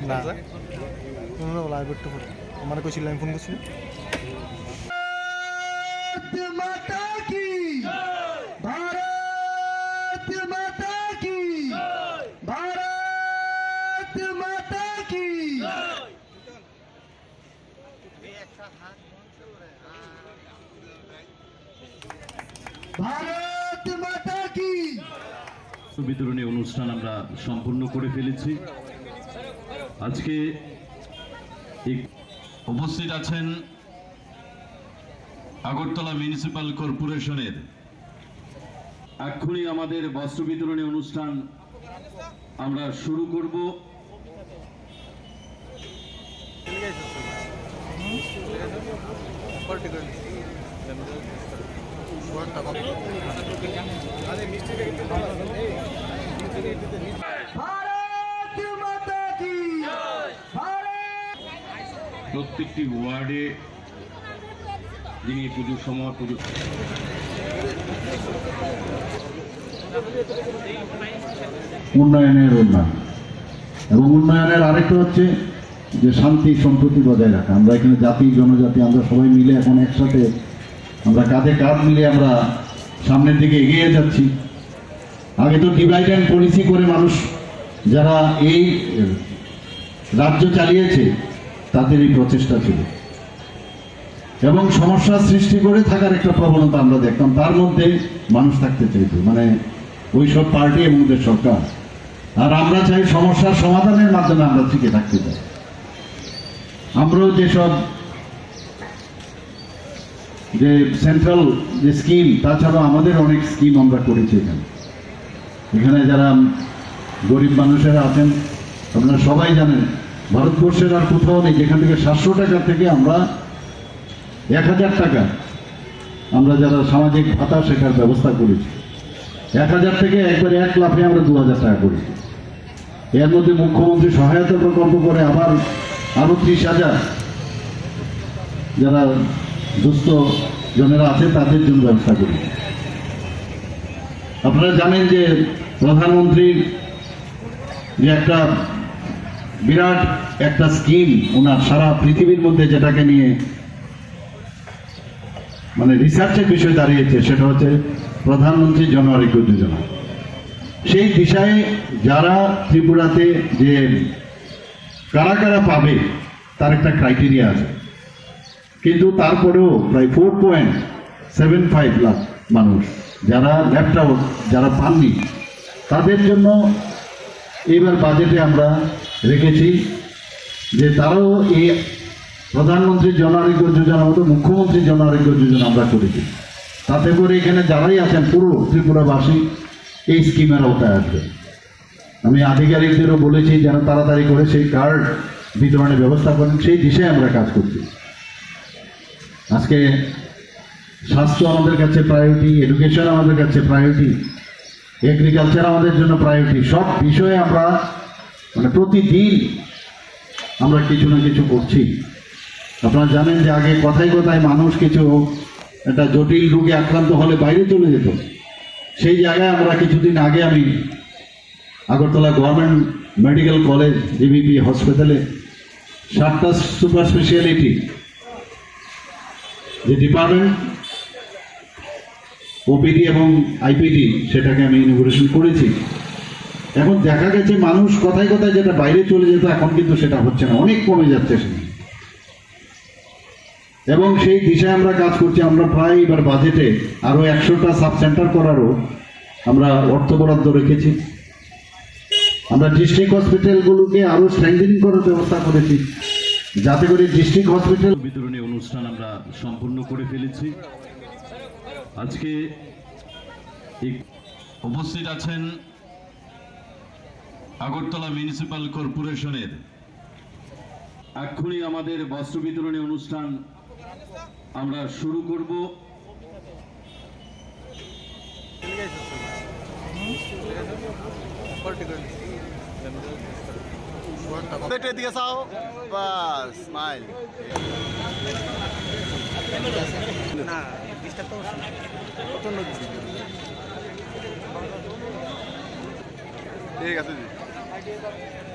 না লাইভ করতে পারি আমার কইছিল আমি ফোন করছি माता की भारत माता की भारत माता की भारत माता की বিতরণী অনুষ্ঠান আমরা সম্পূর্ণ করে ফেলেছি। আজকে উপস্থিত আছেন আগরতলা মিউনিসিপাল কর্পোরেশনের। এক্ষুনি আমাদের বস্ত্র বিতরণী অনুষ্ঠান আমরা শুরু করব। প্রত্যেকটি ওয়ার্ডে যিনি পুজোর সময় উন্নয়নের উন্নয়ন এবং উন্নয়নের আরেকটা হচ্ছে যে শান্তি সম্প্রীতি বজায় রাখা। আমরা এখানে জাতি জনজাতি আমরা সবাই মিলে এখন একসাথে আমরা কাঁধে কাঁধ মিলে আমরা সামনের দিকে এগিয়ে যাচ্ছি। আগে তো ডিভাইড অ্যান্ড পলিসি করে মানুষ যারা এই রাজ্য চালিয়েছে তাদের এই প্রচেষ্টা ছিল এবং সমস্যা সৃষ্টি করে থাকার একটা প্রবণতা আমরা দেখতাম। তার মধ্যে মানুষ থাকতে চাইতো, মানে ওই সব পার্টি এবং ওদের সরকার। আর আমরা চাই সমস্যার সমাধানের মাধ্যমে আমরা টিকে থাকতে চাই। আমরাও যেসব যে সেন্ট্রাল যে স্কিম, তাছাড়াও আমাদের অনেক স্কিম আমরা করেছি এখানে। এখানে যারা গরিব মানুষেরা আছেন আপনারা সবাই জানেন, ভারতবর্ষের আর কোথাও নেই যেখান থেকে 700 টাকা থেকে আমরা 1000 টাকা আমরা যারা সামাজিক ভাতা শেখার ব্যবস্থা করেছি। 1000 থেকে একবারে 1 লাফে আমরা 2000 টাকা করেছি। এর মধ্যে মুখ্যমন্ত্রী সহায়তা প্রকল্প করে আবার আরো 30,000 যারা দুস্থ জনেরা আছে তাদের জন্য ব্যবস্থা করেছি। আপনারা জানেন যে প্রধানমন্ত্রীর যে একটা বিরাট একটা স্কিম ওনার সারা পৃথিবীর মধ্যে যেটাকে নিয়ে মানে রিসার্চের বিষয় দাঁড়িয়েছে, সেটা হচ্ছে প্রধানমন্ত্রী জন আরোগ্য যোজনা। সেই দিশায় যারা ত্রিপুরাতে যে কারা কারা পাবে তার একটা ক্রাইটেরিয়া আছে, কিন্তু তারপরেও প্রায় 4.75 লাখ মানুষ যারা লেফট আউট, যারা পাননি, তাদের জন্য এবার বাজেটে আমরা রেখেছি যে তারাও এই প্রধানমন্ত্রী জন আরোগ্য যোজনার মতো মুখ্যমন্ত্রী জন আরোগ্য যোজনা আমরা করেছি। তাতে করে এখানে যারাই আছেন পুরো ত্রিপুরাবাসী এই স্কিমের আওতায় আসবে। আমি আধিকারিকদেরও বলেছি যেন তাড়াতাড়ি করে সেই কার্ড বিতরণের ব্যবস্থা করেন, সেই দিশায় আমরা কাজ করছি। আজকে স্বাস্থ্য আমাদের কাছে প্রায়োরিটি, এডুকেশন আমাদের কাছে প্রায়োরিটি, এগ্রিকালচার আমাদের জন্য প্রায়োরিটি। সব বিষয়ে আমরা মানে প্রতিদিন আমরা কিছু না কিছু করছি। আপনারা জানেন যে আগে কথায় কথায় মানুষ কিছু একটা জটিল রোগে আক্রান্ত হলে বাইরে চলে যেত। সেই জায়গায় আমরা কিছুদিন আগে আমি Agartala government medical college GBP হসপিটালে 7টা সুপার স্পেশালিটি যে ডিপার্টমেন্ট ওপিডি এবং আইপিডি সেটাকে আমি ইনোগ্রেশন করেছি। এখন দেখা গেছে মানুষ কথায় কথায় যেটা বাইরে চলে যেত এখন কিন্তু সেটা হচ্ছে না, অনেক কমে যাচ্ছে সেটা। এবং সেই দিশায় আমরা কাজ করছি। আমরা প্রায় এবার বাজেটে আরো 100টা সাব সেন্টার করারও আমরা অর্থ বরাদ্দ রেখেছি। আমরা ডিস্ট্রিক্ট হসপিটালগুলোকে আরো স্ট্রেংথেনিং করার ব্যবস্থা করেছি যাতে করে ডিস্ট্রিক্ট হসপিটাল বিতরণী অনুষ্ঠান আমরা সম্পূর্ণ করে ফেলেছি। আজকে উপস্থিত আছেন আগরতলা মিউনিসিপাল কর্পোরেশনের। এক্ষুনি আমাদের বস্ত্র বিতরণী অনুষ্ঠান আমরা শুরু করব। দিকে চাও বাস স্মাইল না ডিস্টার্ব তো কত ঠিক আছে। ভাই